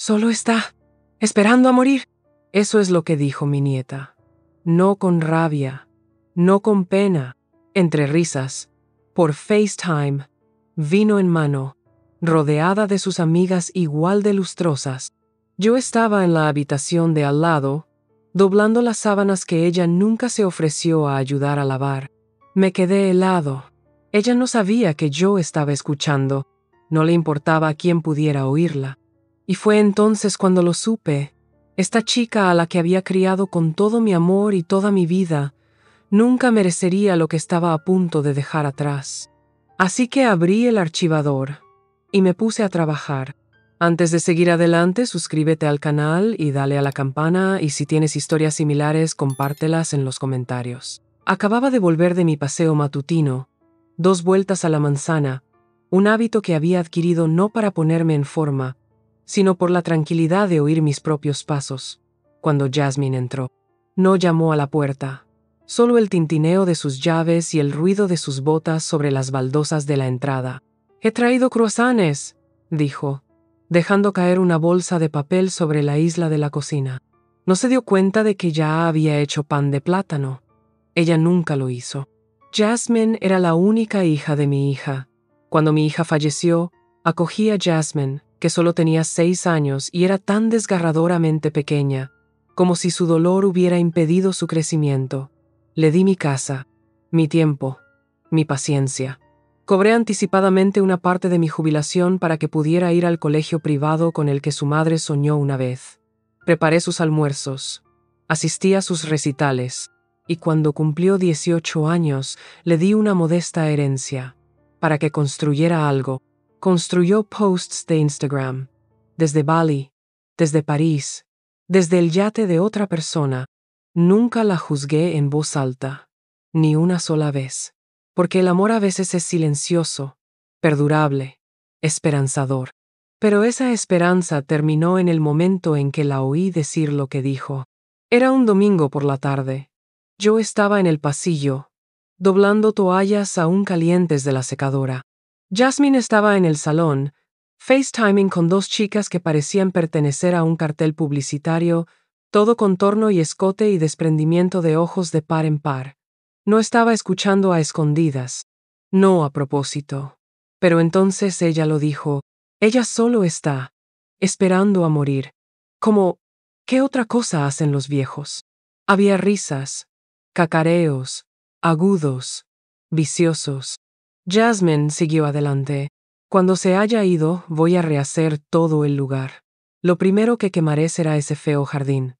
Solo está esperando a morir. Eso es lo que dijo mi nieta. No con rabia, no con pena, entre risas, por FaceTime, vino en mano, rodeada de sus amigas igual de lustrosas. Yo estaba en la habitación de al lado, doblando las sábanas que ella nunca se ofreció a ayudar a lavar. Me quedé helado. Ella no sabía que yo estaba escuchando. No le importaba a quién pudiera oírla. Y fue entonces cuando lo supe. Esta chica a la que había criado con todo mi amor y toda mi vida, nunca merecería lo que estaba a punto de dejar atrás. Así que abrí el archivador y me puse a trabajar. Antes de seguir adelante, suscríbete al canal y dale a la campana, y si tienes historias similares, compártelas en los comentarios. Acababa de volver de mi paseo matutino, 2 vueltas a la manzana, un hábito que había adquirido no para ponerme en forma, sino por la tranquilidad de oír mis propios pasos. Cuando Jasmine entró, no llamó a la puerta. Solo el tintineo de sus llaves y el ruido de sus botas sobre las baldosas de la entrada. «He traído croissants», dijo, dejando caer una bolsa de papel sobre la isla de la cocina. No se dio cuenta de que ya había hecho pan de plátano. Ella nunca lo hizo. Jasmine era la única hija de mi hija. Cuando mi hija falleció, acogí a Jasmine, que solo tenía 6 años y era tan desgarradoramente pequeña, como si su dolor hubiera impedido su crecimiento. Le di mi casa, mi tiempo, mi paciencia. Cobré anticipadamente una parte de mi jubilación para que pudiera ir al colegio privado con el que su madre soñó una vez. Preparé sus almuerzos, asistí a sus recitales, y cuando cumplió 18 años le di una modesta herencia, para que construyera algo. Construyó posts de Instagram, desde Bali, desde París, desde el yate de otra persona. Nunca la juzgué en voz alta, ni una sola vez, porque el amor a veces es silencioso, perdurable, esperanzador. Pero esa esperanza terminó en el momento en que la oí decir lo que dijo. Era un domingo por la tarde. Yo estaba en el pasillo, doblando toallas aún calientes de la secadora. Jasmine estaba en el salón, FaceTiming con 2 chicas que parecían pertenecer a un cartel publicitario, todo contorno y escote y desprendimiento de ojos de par en par. No estaba escuchando a escondidas, no a propósito. Pero entonces ella lo dijo. Ella solo está esperando a morir. Como, ¿qué otra cosa hacen los viejos? Había risas, cacareos, agudos, viciosos. Jasmine siguió adelante. Cuando se haya ido, voy a rehacer todo el lugar. Lo primero que quemaré será ese feo jardín.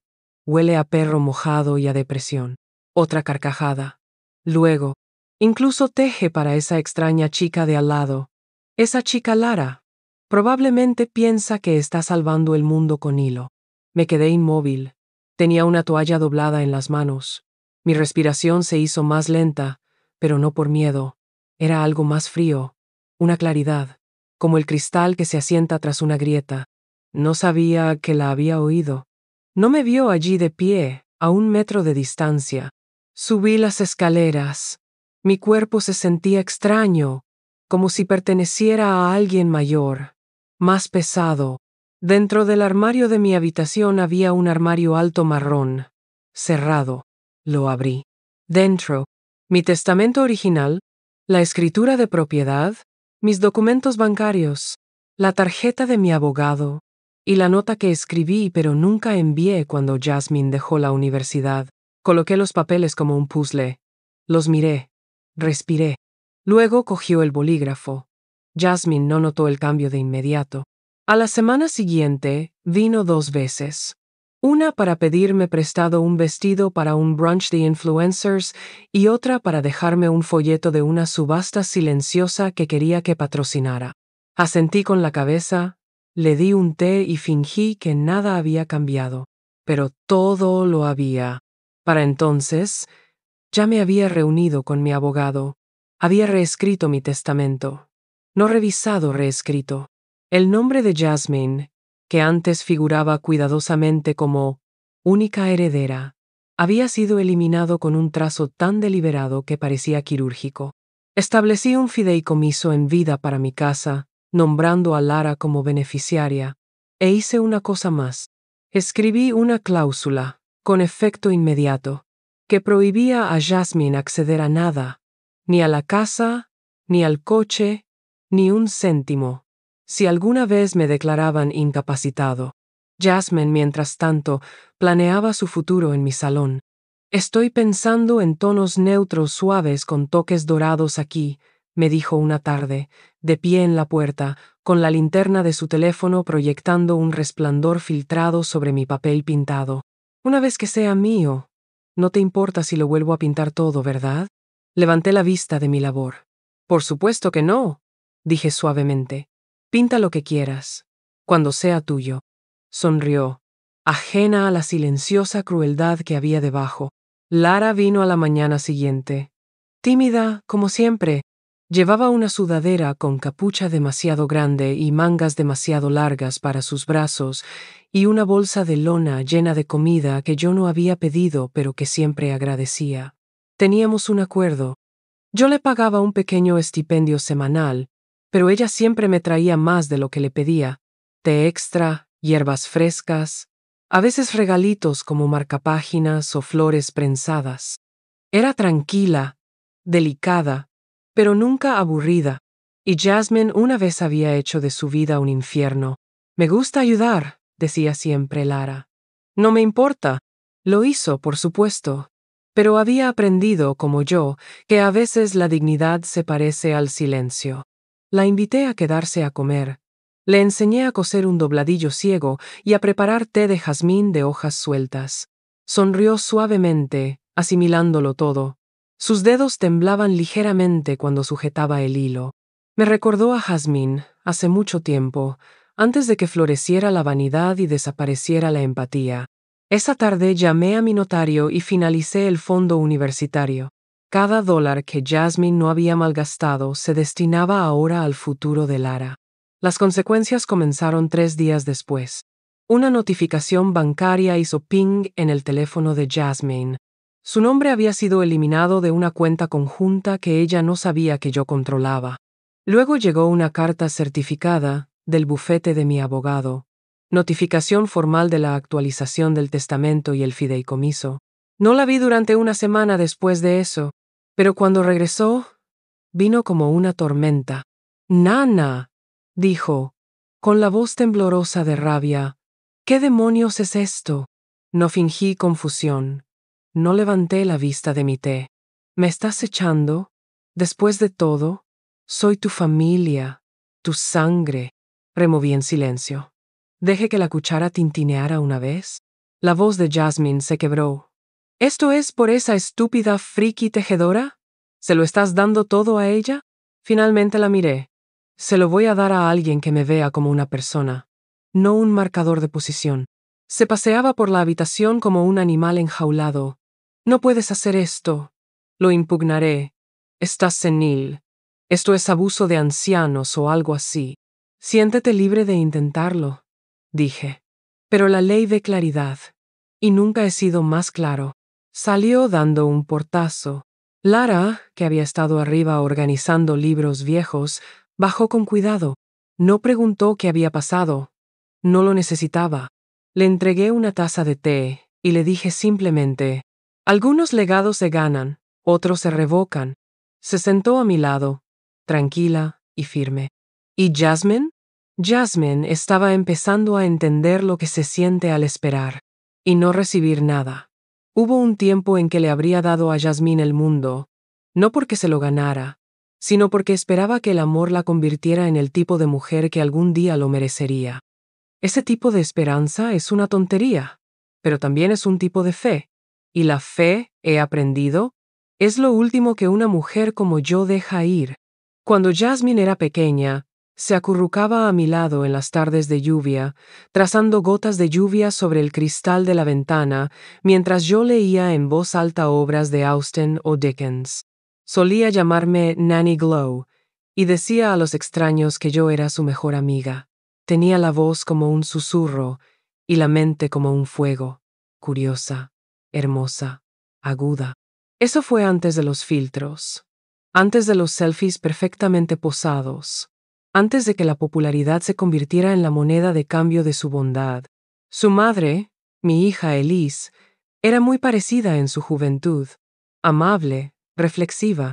Huele a perro mojado y a depresión. Otra carcajada. Luego, incluso teje para esa extraña chica de al lado. Esa chica Lara. Probablemente piensa que está salvando el mundo con hilo. Me quedé inmóvil. Tenía una toalla doblada en las manos. Mi respiración se hizo más lenta, pero no por miedo. Era algo más frío, una claridad, como el cristal que se asienta tras una grieta. No sabía que la había oído. No me vio allí de pie, a 1 metro de distancia. Subí las escaleras. Mi cuerpo se sentía extraño, como si perteneciera a alguien mayor, más pesado. Dentro del armario de mi habitación había un armario alto marrón, cerrado. Lo abrí. Dentro, mi testamento original, la escritura de propiedad, mis documentos bancarios, la tarjeta de mi abogado y la nota que escribí pero nunca envié cuando Jasmine dejó la universidad. Coloqué los papeles como un puzzle. Los miré. Respiré. Luego cogió el bolígrafo. Jasmine no notó el cambio de inmediato. A la semana siguiente vino 2 veces. Una para pedirme prestado un vestido para un brunch de influencers y otra para dejarme un folleto de una subasta silenciosa que quería que patrocinara. Asentí con la cabeza, le di un té y fingí que nada había cambiado. Pero todo lo había. Para entonces, ya me había reunido con mi abogado. Había reescrito mi testamento. No reescrito. El nombre de Jasmine, que antes figuraba cuidadosamente como única heredera, había sido eliminado con un trazo tan deliberado que parecía quirúrgico. Establecí un fideicomiso en vida para mi casa, nombrando a Lara como beneficiaria. E hice una cosa más. Escribí una cláusula, con efecto inmediato, que prohibía a Jasmine acceder a nada, ni a la casa, ni al coche, ni un céntimo, si alguna vez me declaraban incapacitado. Jasmine, mientras tanto, planeaba su futuro en mi salón. Estoy pensando en tonos neutros suaves con toques dorados aquí, me dijo una tarde, de pie en la puerta, con la linterna de su teléfono proyectando un resplandor filtrado sobre mi papel pintado. Una vez que sea mío, no te importa si lo vuelvo a pintar todo, ¿verdad? Levanté la vista de mi labor. Por supuesto que no, dije suavemente. Pinta lo que quieras, cuando sea tuyo. Sonrió, ajena a la silenciosa crueldad que había debajo. Lara vino a la mañana siguiente. Tímida, como siempre, llevaba una sudadera con capucha demasiado grande y mangas demasiado largas para sus brazos y una bolsa de lona llena de comida que yo no había pedido pero que siempre agradecía. Teníamos un acuerdo. Yo le pagaba un pequeño estipendio semanal, pero ella siempre me traía más de lo que le pedía: té extra, hierbas frescas, a veces regalitos como marcapáginas o flores prensadas. Era tranquila, delicada, pero nunca aburrida, y Jasmine una vez había hecho de su vida un infierno. Me gusta ayudar, decía siempre Lara. No me importa. Lo hizo, por supuesto, pero había aprendido, como yo, que a veces la dignidad se parece al silencio. La invité a quedarse a comer. Le enseñé a coser un dobladillo ciego y a preparar té de jazmín de hojas sueltas. Sonrió suavemente, asimilándolo todo. Sus dedos temblaban ligeramente cuando sujetaba el hilo. Me recordó a Jazmín, hace mucho tiempo, antes de que floreciera la vanidad y desapareciera la empatía. Esa tarde llamé a mi notario y finalicé el fondo universitario. Cada dólar que Jasmine no había malgastado se destinaba ahora al futuro de Lara. Las consecuencias comenzaron 3 días después. Una notificación bancaria hizo ping en el teléfono de Jasmine. Su nombre había sido eliminado de una cuenta conjunta que ella no sabía que yo controlaba. Luego llegó una carta certificada del bufete de mi abogado. Notificación formal de la actualización del testamento y el fideicomiso. No la vi durante una semana después de eso, pero cuando regresó, vino como una tormenta. «Nana», dijo, con la voz temblorosa de rabia. «¿Qué demonios es esto?» No fingí confusión. No levanté la vista de mi té. «¿Me estás echando? Después de todo, soy tu familia, tu sangre». Removí en silencio. Dejé que la cuchara tintineara una vez. La voz de Jasmine se quebró. «¿Esto es por esa estúpida friki tejedora? ¿Se lo estás dando todo a ella?» Finalmente la miré. «Se lo voy a dar a alguien que me vea como una persona, no un marcador de posición». Se paseaba por la habitación como un animal enjaulado. «No puedes hacer esto. Lo impugnaré. Estás senil. Esto es abuso de ancianos o algo así. Siéntete libre de intentarlo», dije. «Pero la ley ve claridad, y nunca he sido más claro». Salió dando un portazo. Lara, que había estado arriba organizando libros viejos, bajó con cuidado. No preguntó qué había pasado. No lo necesitaba. Le entregué una taza de té y le dije simplemente: «Algunos legados se ganan, otros se revocan». Se sentó a mi lado, tranquila y firme. ¿Y Jasmine? Jasmine estaba empezando a entender lo que se siente al esperar y no recibir nada. Hubo un tiempo en que le habría dado a Jasmine el mundo, no porque se lo ganara, sino porque esperaba que el amor la convirtiera en el tipo de mujer que algún día lo merecería. Ese tipo de esperanza es una tontería, pero también es un tipo de fe, y la fe, he aprendido, es lo último que una mujer como yo deja ir. Cuando Jasmine era pequeña, se acurrucaba a mi lado en las tardes de lluvia, trazando gotas de lluvia sobre el cristal de la ventana, mientras yo leía en voz alta obras de Austen o Dickens. Solía llamarme Nanny Glow, y decía a los extraños que yo era su mejor amiga. Tenía la voz como un susurro y la mente como un fuego, curiosa, hermosa, aguda. Eso fue antes de los filtros, antes de los selfies perfectamente posados, antes de que la popularidad se convirtiera en la moneda de cambio de su bondad. Su madre, mi hija Elise, era muy parecida en su juventud, amable, reflexiva.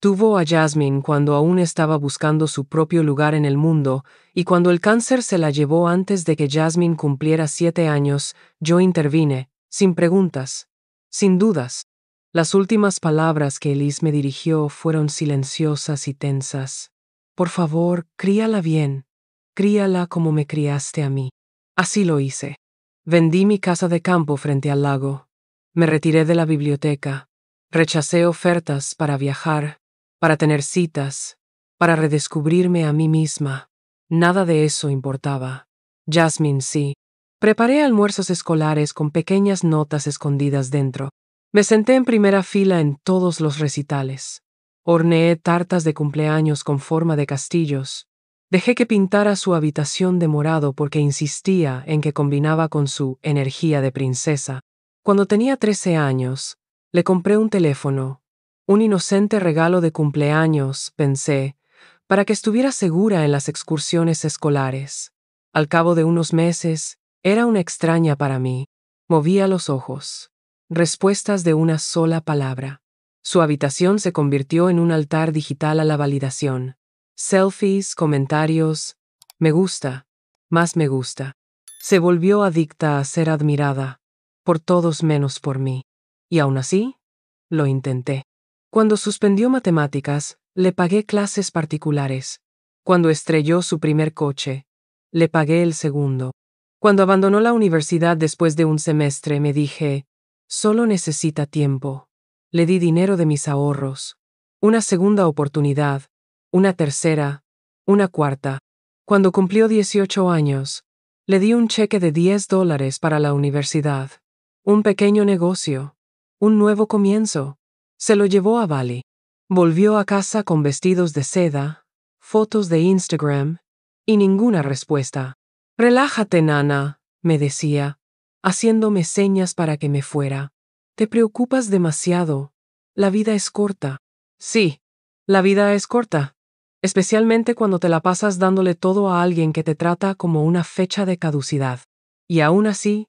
Tuvo a Jasmine cuando aún estaba buscando su propio lugar en el mundo, y cuando el cáncer se la llevó antes de que Jasmine cumpliera 7 años, yo intervine, sin preguntas, sin dudas. Las últimas palabras que Elise me dirigió fueron silenciosas y tensas. Por favor, críala bien. Críala como me criaste a mí. Así lo hice. Vendí mi casa de campo frente al lago. Me retiré de la biblioteca. Rechacé ofertas para viajar, para tener citas, para redescubrirme a mí misma. Nada de eso importaba. Jasmine sí. Preparé almuerzos escolares con pequeñas notas escondidas dentro. Me senté en primera fila en todos los recitales. Horneé tartas de cumpleaños con forma de castillos. Dejé que pintara su habitación de morado porque insistía en que combinaba con su energía de princesa. Cuando tenía 13 años, le compré un teléfono. Un inocente regalo de cumpleaños, pensé, para que estuviera segura en las excursiones escolares. Al cabo de unos meses, era una extraña para mí. Movía los ojos. Respuestas de una sola palabra. Su habitación se convirtió en un altar digital a la validación. Selfies, comentarios, me gusta, más me gusta. Se volvió adicta a ser admirada, por todos menos por mí. Y aún así, lo intenté. Cuando suspendió matemáticas, le pagué clases particulares. Cuando estrelló su primer coche, le pagué el segundo. Cuando abandonó la universidad después de un semestre, me dije, solo necesita tiempo. Le di dinero de mis ahorros. Una segunda oportunidad. Una tercera. Una cuarta. Cuando cumplió 18 años, le di un cheque de $10 para la universidad. Un pequeño negocio. Un nuevo comienzo. Se lo llevó a Bali. Volvió a casa con vestidos de seda, fotos de Instagram, y ninguna respuesta. Relájate, nana, me decía, haciéndome señas para que me fuera. Te preocupas demasiado. La vida es corta. Sí, la vida es corta. Especialmente cuando te la pasas dándole todo a alguien que te trata como una fecha de caducidad. Y aún así,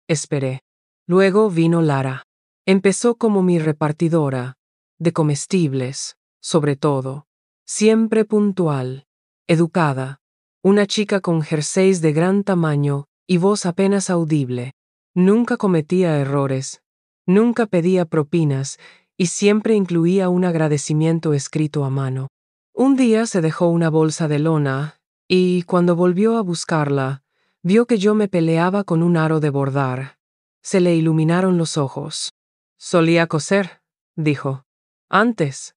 esperé. Luego vino Lara. Empezó como mi repartidora, de comestibles, sobre todo. Siempre puntual, educada. Una chica con jerseys de gran tamaño y voz apenas audible. Nunca cometía errores. Nunca pedía propinas y siempre incluía un agradecimiento escrito a mano. Un día se dejó una bolsa de lona y, cuando volvió a buscarla, vio que yo me peleaba con un aro de bordar. Se le iluminaron los ojos. Solía coser, dijo. Antes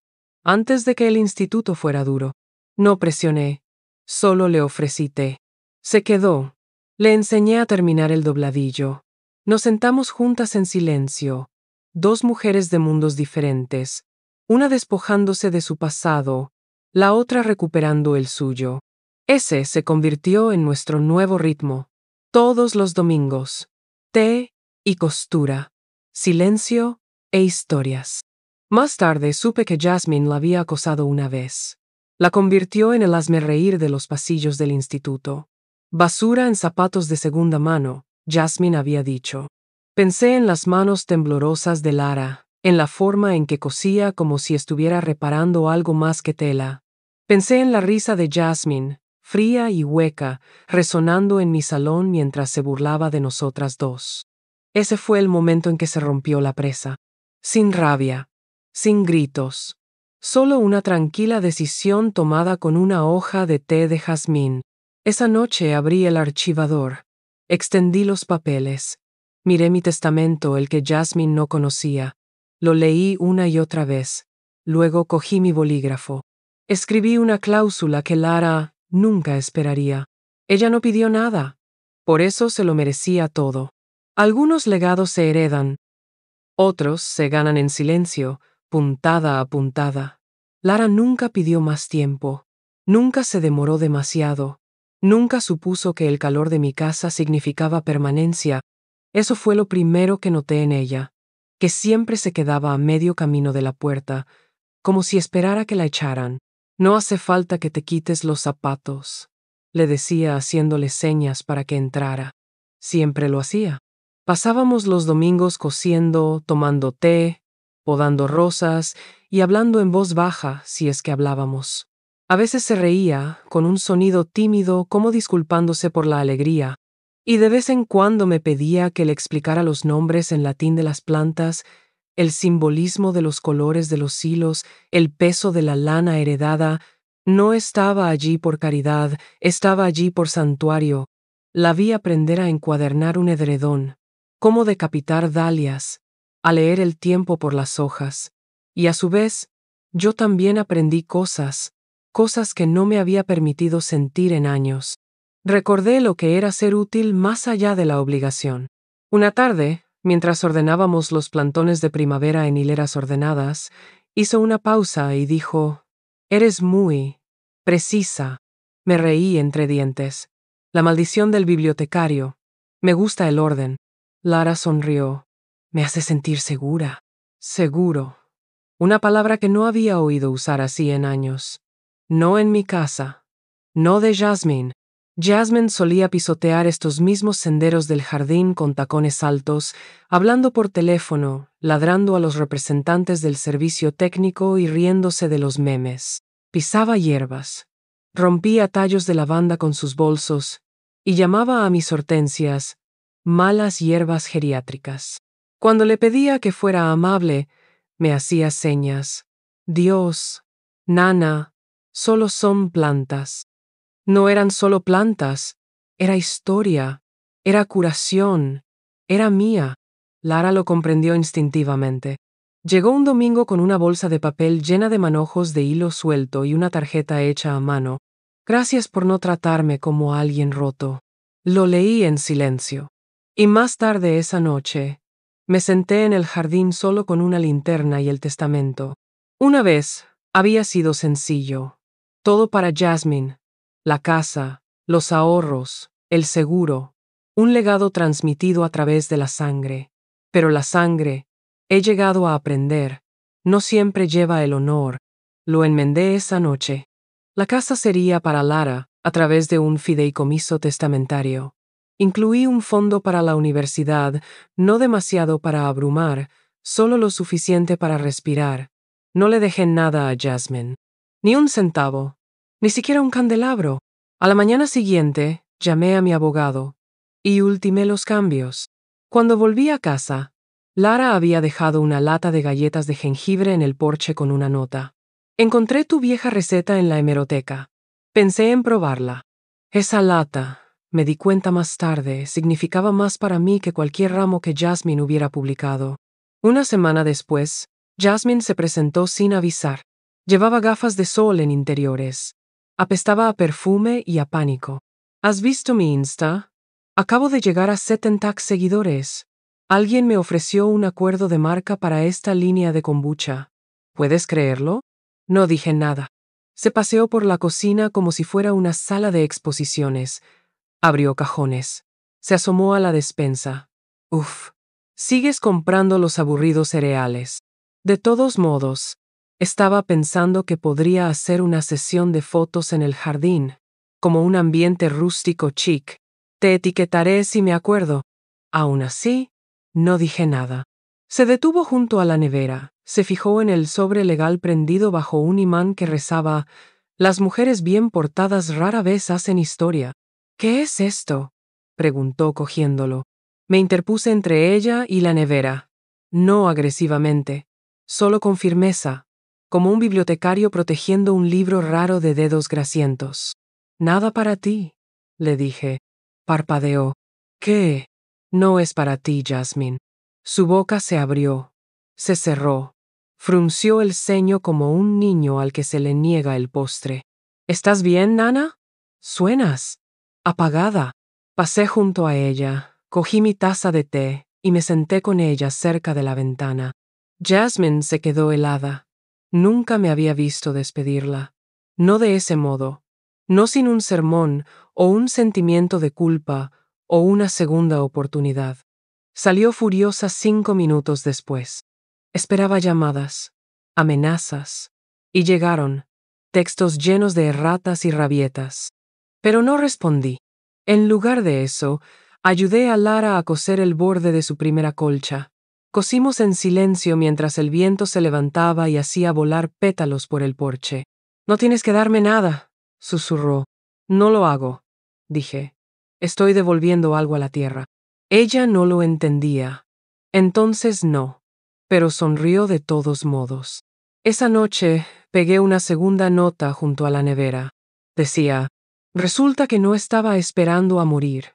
de que el instituto fuera duro. No presioné, solo le ofrecí té. Se quedó. Le enseñé a terminar el dobladillo. Nos sentamos juntas en silencio, dos mujeres de mundos diferentes, una despojándose de su pasado, la otra recuperando el suyo. Ese se convirtió en nuestro nuevo ritmo. Todos los domingos. Té y costura. Silencio e historias. Más tarde supe que Jasmine la había acosado una vez. La convirtió en el hazmerreír de los pasillos del instituto. Basura en zapatos de segunda mano, Jasmine había dicho. Pensé en las manos temblorosas de Lara, en la forma en que cosía como si estuviera reparando algo más que tela. Pensé en la risa de Jasmine, fría y hueca, resonando en mi salón mientras se burlaba de nosotras dos. Ese fue el momento en que se rompió la presa. Sin rabia, sin gritos. Solo una tranquila decisión tomada con una hoja de té de jazmín. Esa noche abrí el archivador. Extendí los papeles. Miré mi testamento, el que Jasmine no conocía. Lo leí una y otra vez. Luego cogí mi bolígrafo. Escribí una cláusula que Lara nunca esperaría. Ella no pidió nada. Por eso se lo merecía todo. Algunos legados se heredan. Otros se ganan en silencio, puntada a puntada. Lara nunca pidió más tiempo. Nunca se demoró demasiado. Nunca supuso que el calor de mi casa significaba permanencia. Eso fue lo primero que noté en ella, que siempre se quedaba a medio camino de la puerta, como si esperara que la echaran. No hace falta que te quites los zapatos, le decía haciéndole señas para que entrara. Siempre lo hacía. Pasábamos los domingos cosiendo, tomando té, podando rosas y hablando en voz baja si es que hablábamos. A veces se reía, con un sonido tímido como disculpándose por la alegría, y de vez en cuando me pedía que le explicara los nombres en latín de las plantas, el simbolismo de los colores de los hilos, el peso de la lana heredada. No estaba allí por caridad, estaba allí por santuario. La vi aprender a encuadernar un edredón, cómo decapitar dalias, a leer el tiempo por las hojas. Y a su vez, yo también aprendí cosas que no me había permitido sentir en años. Recordé lo que era ser útil más allá de la obligación. Una tarde, mientras ordenábamos los plantones de primavera en hileras ordenadas, hizo una pausa y dijo: «Eres muy precisa». Me reí entre dientes. La maldición del bibliotecario. Me gusta el orden. Lara sonrió. Me hace sentir segura. Seguro. Una palabra que no había oído usar así en años. No en mi casa. No de Jasmine. Jasmine solía pisotear estos mismos senderos del jardín con tacones altos, hablando por teléfono, ladrando a los representantes del servicio técnico y riéndose de los memes. Pisaba hierbas. Rompía tallos de lavanda con sus bolsos y llamaba a mis hortensias malas hierbas geriátricas. Cuando le pedía que fuera amable, me hacía señas. Dios, Nana, solo son plantas. No eran solo plantas, era historia, era curación, era mía. Lara lo comprendió instintivamente. Llegó un domingo con una bolsa de papel llena de manojos de hilo suelto y una tarjeta hecha a mano. Gracias por no tratarme como a alguien roto. Lo leí en silencio. Y más tarde esa noche, me senté en el jardín solo con una linterna y el testamento. Una vez había sido sencillo. Todo para Jasmine. La casa, los ahorros, el seguro, un legado transmitido a través de la sangre. Pero la sangre, he llegado a aprender, no siempre lleva el honor. Lo enmendé esa noche. La casa sería para Lara a través de un fideicomiso testamentario. Incluí un fondo para la universidad, no demasiado para abrumar, solo lo suficiente para respirar. No le dejé nada a Jasmine. Ni un centavo. Ni siquiera un candelabro. A la mañana siguiente, llamé a mi abogado y ultimé los cambios. Cuando volví a casa, Lara había dejado una lata de galletas de jengibre en el porche con una nota. Encontré tu vieja receta en la hemeroteca. Pensé en probarla. Esa lata, me di cuenta más tarde, significaba más para mí que cualquier ramo que Jasmine hubiera publicado. Una semana después, Jasmine se presentó sin avisar. Llevaba gafas de sol en interiores. Apestaba a perfume y a pánico. ¿Has visto mi Insta? Acabo de llegar a 70 seguidores. Alguien me ofreció un acuerdo de marca para esta línea de kombucha. ¿Puedes creerlo? No dije nada. Se paseó por la cocina como si fuera una sala de exposiciones. Abrió cajones. Se asomó a la despensa. Uf. Sigues comprando los aburridos cereales. De todos modos, estaba pensando que podría hacer una sesión de fotos en el jardín, como un ambiente rústico chic. Te etiquetaré si me acuerdo. Aún así, no dije nada. Se detuvo junto a la nevera, se fijó en el sobre legal prendido bajo un imán que rezaba: «Las mujeres bien portadas rara vez hacen historia». «¿Qué es esto?», preguntó cogiéndolo. Me interpuse entre ella y la nevera. No agresivamente, solo con firmeza, como un bibliotecario protegiendo un libro raro de dedos grasientos. «Nada para ti», le dije. Parpadeó. «¿Qué?» «No es para ti, Jasmine». Su boca se abrió, se cerró. Frunció el ceño como un niño al que se le niega el postre. «¿Estás bien, Nana? Suenas apagada». Pasé junto a ella, cogí mi taza de té y me senté con ella cerca de la ventana. Jasmine se quedó helada. Nunca me había visto despedirla. No de ese modo. No sin un sermón o un sentimiento de culpa o una segunda oportunidad. Salió furiosa 5 minutos después. Esperaba llamadas, amenazas, y llegaron. textos llenos de erratas y rabietas. Pero no respondí. En lugar de eso, ayudé a Lara a coser el borde de su primera colcha. Cosimos en silencio mientras el viento se levantaba y hacía volar pétalos por el porche. «No tienes que darme nada», susurró. «No lo hago», dije. «Estoy devolviendo algo a la tierra». Ella no lo entendía. Entonces no, pero sonrió de todos modos. Esa noche pegué una segunda nota junto a la nevera. Decía: «Resulta que no estaba esperando a morir.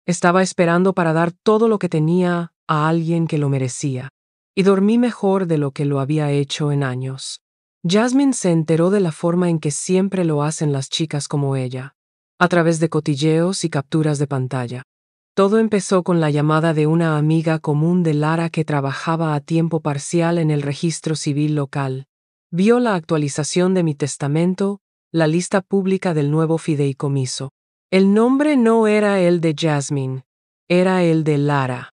Estaba esperando para dar todo lo que tenía a alguien que lo merecía. Y dormí mejor de lo que lo había hecho en años». Jasmine se enteró de la forma en que siempre lo hacen las chicas como ella, a través de cotilleos y capturas de pantalla. Todo empezó con la llamada de una amiga común de Lara que trabajaba a tiempo parcial en el registro civil local. Vio la actualización de mi testamento, la lista pública del nuevo fideicomiso. El nombre no era el de Jasmine, era el de Lara.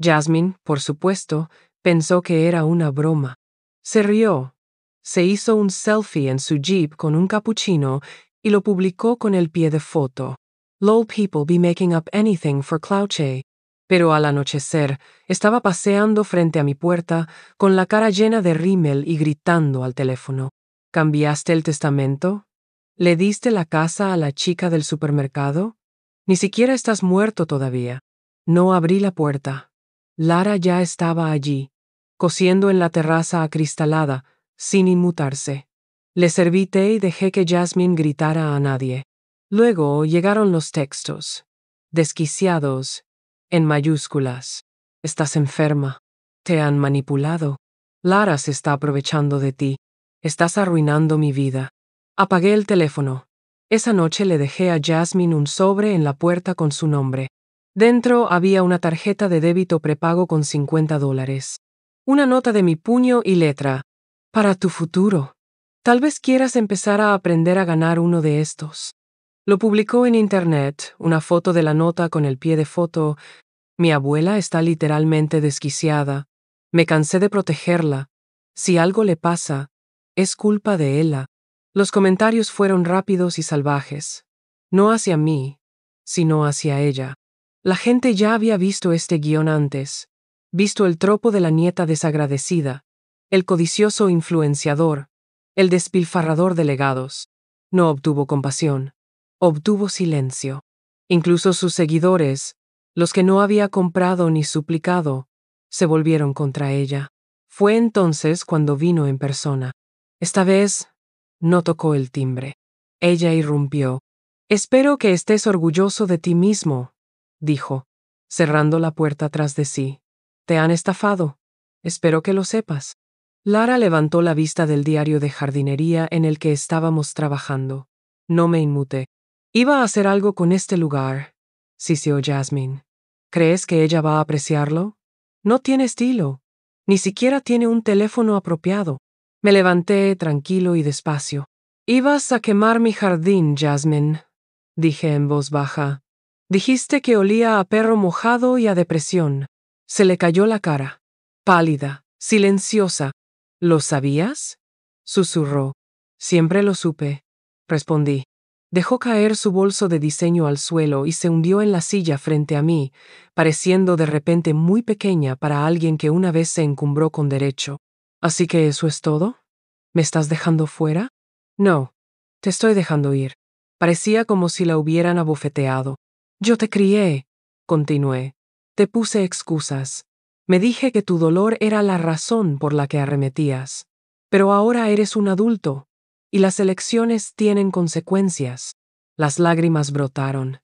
Jasmine, por supuesto, pensó que era una broma. Se rió. Se hizo un selfie en su jeep con un capuchino y lo publicó con el pie de foto. «Lol, people be making up anything for clouche». Pero al anochecer, estaba paseando frente a mi puerta con la cara llena de rímel y gritando al teléfono. «¿Cambiaste el testamento? ¿Le diste la casa a la chica del supermercado? Ni siquiera estás muerto todavía». No abrí la puerta. Lara ya estaba allí, cosiendo en la terraza acristalada, sin inmutarse. Le serví té y dejé que Jasmine gritara a nadie. Luego llegaron los textos, desquiciados, en mayúsculas. «Estás enferma. Te han manipulado. Lara se está aprovechando de ti. Estás arruinando mi vida». Apagué el teléfono. Esa noche le dejé a Jasmine un sobre en la puerta con su nombre. Dentro había una tarjeta de débito prepago con $50. Una nota de mi puño y letra. «Para tu futuro. Tal vez quieras empezar a aprender a ganar uno de estos». Lo publicó en internet, una foto de la nota con el pie de foto. «Mi abuela está literalmente desquiciada. Me cansé de protegerla. Si algo le pasa, es culpa de ella». Los comentarios fueron rápidos y salvajes. No hacia mí, sino hacia ella. La gente ya había visto este guión antes. Visto el tropo de la nieta desagradecida, el codicioso influenciador, el despilfarrador de legados. No obtuvo compasión. Obtuvo silencio. Incluso sus seguidores, los que no había comprado ni suplicado, se volvieron contra ella. Fue entonces cuando vino en persona. Esta vez no tocó el timbre. Ella irrumpió. «Espero que estés orgulloso de ti mismo», dijo, cerrando la puerta tras de sí. «Te han estafado. Espero que lo sepas». Lara levantó la vista del diario de jardinería en el que estábamos trabajando. No me inmuté. «Iba a hacer algo con este lugar», siseó Jasmine. «¿Crees que ella va a apreciarlo? No tiene estilo. Ni siquiera tiene un teléfono apropiado». Me levanté tranquilo y despacio. «Ibas a quemar mi jardín, Jasmine», dije en voz baja. «Dijiste que olía a perro mojado y a depresión». Se le cayó la cara. Pálida, silenciosa. «¿Lo sabías?», susurró. «Siempre lo supe», respondí. Dejó caer su bolso de diseño al suelo y se hundió en la silla frente a mí, pareciendo de repente muy pequeña para alguien que una vez se encumbró con derecho. «¿Así que eso es todo? ¿Me estás dejando fuera?» «No, te estoy dejando ir». Parecía como si la hubieran abofeteado. «Yo te crié», continué. «Te puse excusas. Me dije que tu dolor era la razón por la que arremetías. Pero ahora eres un adulto. Y las elecciones tienen consecuencias». Las lágrimas brotaron.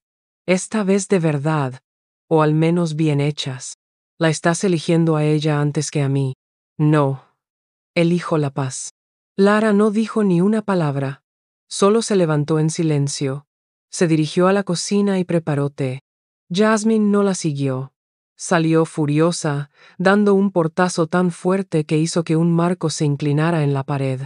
«Esta vez de verdad, o al menos bien hechas. La estás eligiendo a ella antes que a mí». «No. Elijo la paz». Lara no dijo ni una palabra. Solo se levantó en silencio. Se dirigió a la cocina y preparó té. Jasmine no la siguió. Salió furiosa, dando un portazo tan fuerte que hizo que un marco se inclinara en la pared.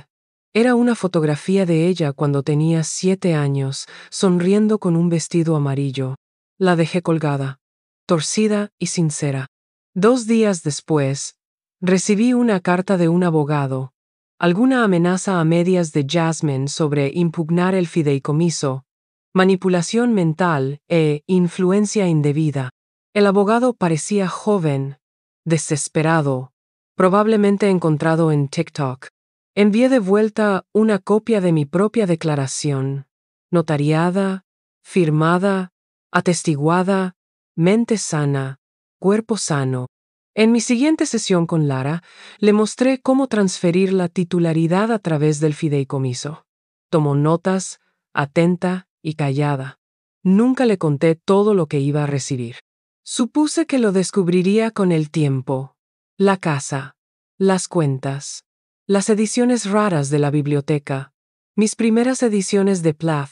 Era una fotografía de ella cuando tenía 7 años, sonriendo con un vestido amarillo. La dejé colgada, torcida y sincera. 2 días después, recibí una carta de un abogado, alguna amenaza a medias de Jasmine sobre impugnar el fideicomiso, manipulación mental e influencia indebida. El abogado parecía joven, desesperado, probablemente encontrado en TikTok. Envié de vuelta una copia de mi propia declaración, notariada, firmada, atestiguada, mente sana, cuerpo sano. En mi siguiente sesión con Lara, le mostré cómo transferir la titularidad a través del fideicomiso. Tomó notas, atenta y callada. Nunca le conté todo lo que iba a recibir. Supuse que lo descubriría con el tiempo. La casa, las cuentas, las ediciones raras de la biblioteca, mis primeras ediciones de Plath,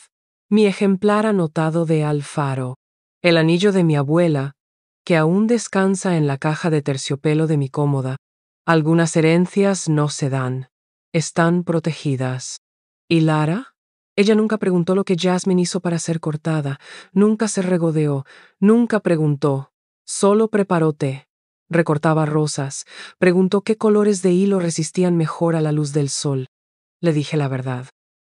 mi ejemplar anotado de Alfaro, el anillo de mi abuela, que aún descansa en la caja de terciopelo de mi cómoda. Algunas herencias no se dan, están protegidas. ¿Y Lara? Ella nunca preguntó lo que Jasmine hizo para ser cortada, nunca se regodeó, nunca preguntó, solo preparó té, recortaba rosas, preguntó qué colores de hilo resistían mejor a la luz del sol. Le dije la verdad.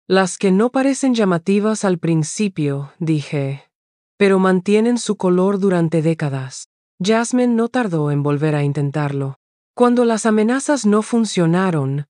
Las que no parecen llamativas al principio, dije, pero mantienen su color durante décadas. Jasmine no tardó en volver a intentarlo. Cuando las amenazas no funcionaron,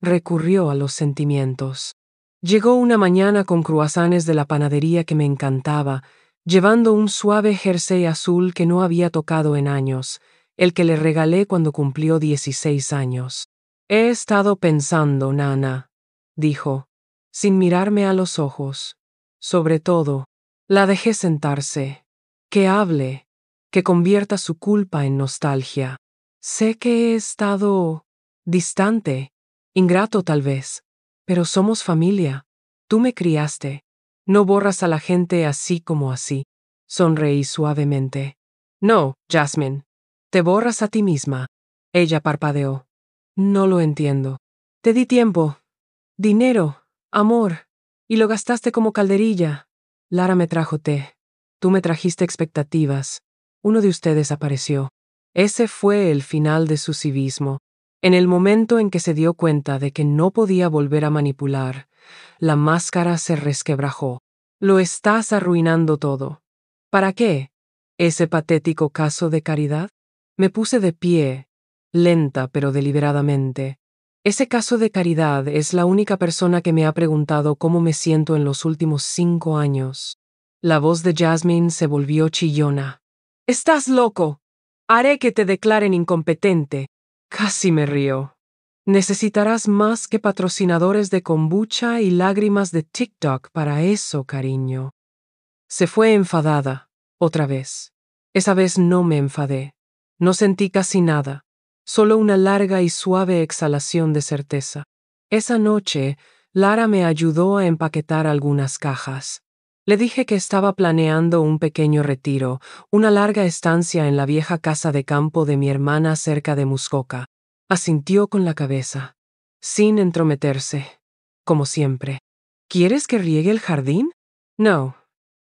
recurrió a los sentimientos. Llegó una mañana con cruasanes de la panadería que me encantaba, llevando un suave jersey azul que no había tocado en años, el que le regalé cuando cumplió 16 años. He estado pensando, Nana, dijo, sin mirarme a los ojos. Sobre todo, la dejé sentarse. Que hable, que convierta su culpa en nostalgia. Sé que he estado distante, ingrato tal vez, pero somos familia. Tú me criaste. No borras a la gente así como así. Sonreí suavemente. No, Jasmine. Te borras a ti misma. Ella parpadeó. No lo entiendo. Te di tiempo, dinero, amor, y lo gastaste como calderilla. Lara me trajo té. Tú me trajiste expectativas. Uno de ustedes apareció. Ese fue el final de su civismo. En el momento en que se dio cuenta de que no podía volver a manipular, la máscara se resquebrajó. Lo estás arruinando todo. ¿Para qué? ¿Ese patético caso de caridad? Me puse de pie, lenta pero deliberadamente. Ese caso de caridad es la única persona que me ha preguntado cómo me siento en los últimos 5 años. La voz de Jasmine se volvió chillona. ¡Estás loco! Haré que te declaren incompetente. Casi me río. Necesitarás más que patrocinadores de kombucha y lágrimas de TikTok para eso, cariño. Se fue enfadada, otra vez. Esa vez no me enfadé. No sentí casi nada, solo una larga y suave exhalación de certeza. Esa noche, Lara me ayudó a empaquetar algunas cajas. Le dije que estaba planeando un pequeño retiro, una larga estancia en la vieja casa de campo de mi hermana cerca de Muskoka. Asintió con la cabeza, sin entrometerse, como siempre. ¿Quieres que riegue el jardín? No,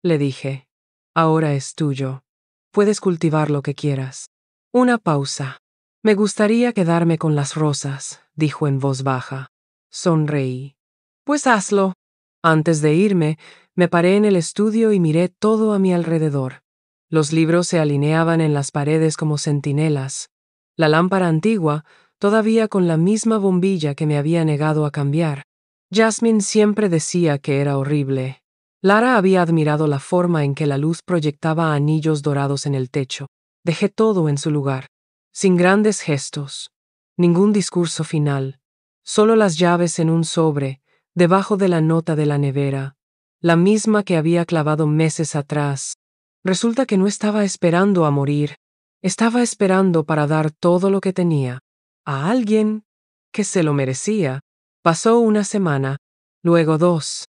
le dije. Ahora es tuyo. Puedes cultivar lo que quieras. Una pausa. Me gustaría quedarme con las rosas, dijo en voz baja. Sonreí. Pues hazlo. Antes de irme, me paré en el estudio y miré todo a mi alrededor. Los libros se alineaban en las paredes como centinelas. La lámpara antigua, todavía con la misma bombilla que me había negado a cambiar. Jasmine siempre decía que era horrible. Lara había admirado la forma en que la luz proyectaba anillos dorados en el techo. Dejé todo en su lugar, sin grandes gestos, ningún discurso final, solo las llaves en un sobre, debajo de la nota de la nevera, la misma que había clavado meses atrás. Resulta que no estaba esperando a morir, estaba esperando para dar todo lo que tenía a alguien que se lo merecía. Pasó una semana, luego 2.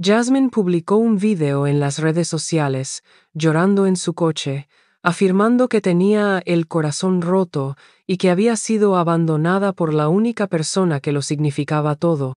Jasmine publicó un video en las redes sociales, llorando en su coche, afirmando que tenía el corazón roto y que había sido abandonada por la única persona que lo significaba todo.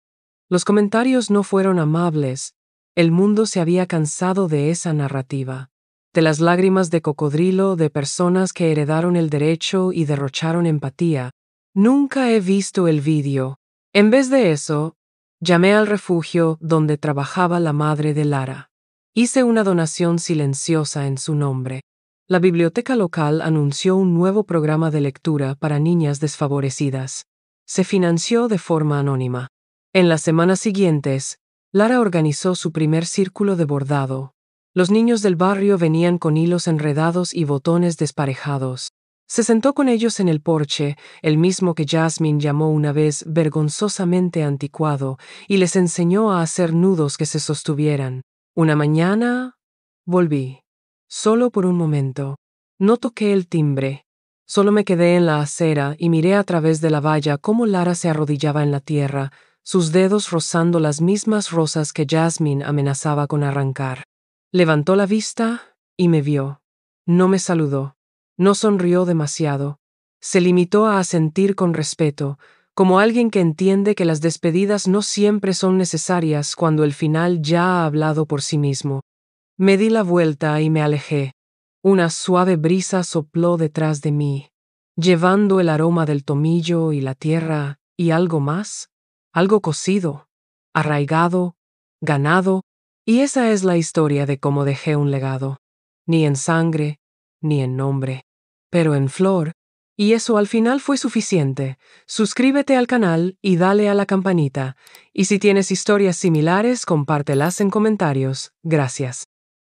Los comentarios no fueron amables. El mundo se había cansado de esa narrativa, de las lágrimas de cocodrilo de personas que heredaron el derecho y derrocharon empatía. Nunca he visto el vídeo, En vez de eso, llamé al refugio donde trabajaba la madre de Lara. Hice una donación silenciosa en su nombre. La biblioteca local anunció un nuevo programa de lectura para niñas desfavorecidas. Se financió de forma anónima. En las semanas siguientes, Lara organizó su primer círculo de bordado. Los niños del barrio venían con hilos enredados y botones desparejados. Se sentó con ellos en el porche, el mismo que Jasmine llamó una vez vergonzosamente anticuado, y les enseñó a hacer nudos que se sostuvieran. Una mañana volví. Solo por un momento. No toqué el timbre. Solo me quedé en la acera y miré a través de la valla cómo Lara se arrodillaba en la tierra, sus dedos rozando las mismas rosas que Jasmine amenazaba con arrancar. Levantó la vista y me vio. No me saludó. No sonrió demasiado. Se limitó a asentir con respeto, como alguien que entiende que las despedidas no siempre son necesarias cuando el final ya ha hablado por sí mismo. Me di la vuelta y me alejé. Una suave brisa sopló detrás de mí, llevando el aroma del tomillo y la tierra y algo más, algo cocido, arraigado, ganado, y esa es la historia de cómo dejé un legado. Ni en sangre, ni en nombre, pero en flor, y eso al final fue suficiente. Suscríbete al canal y dale a la campanita, y si tienes historias similares, compártelas en comentarios. Gracias.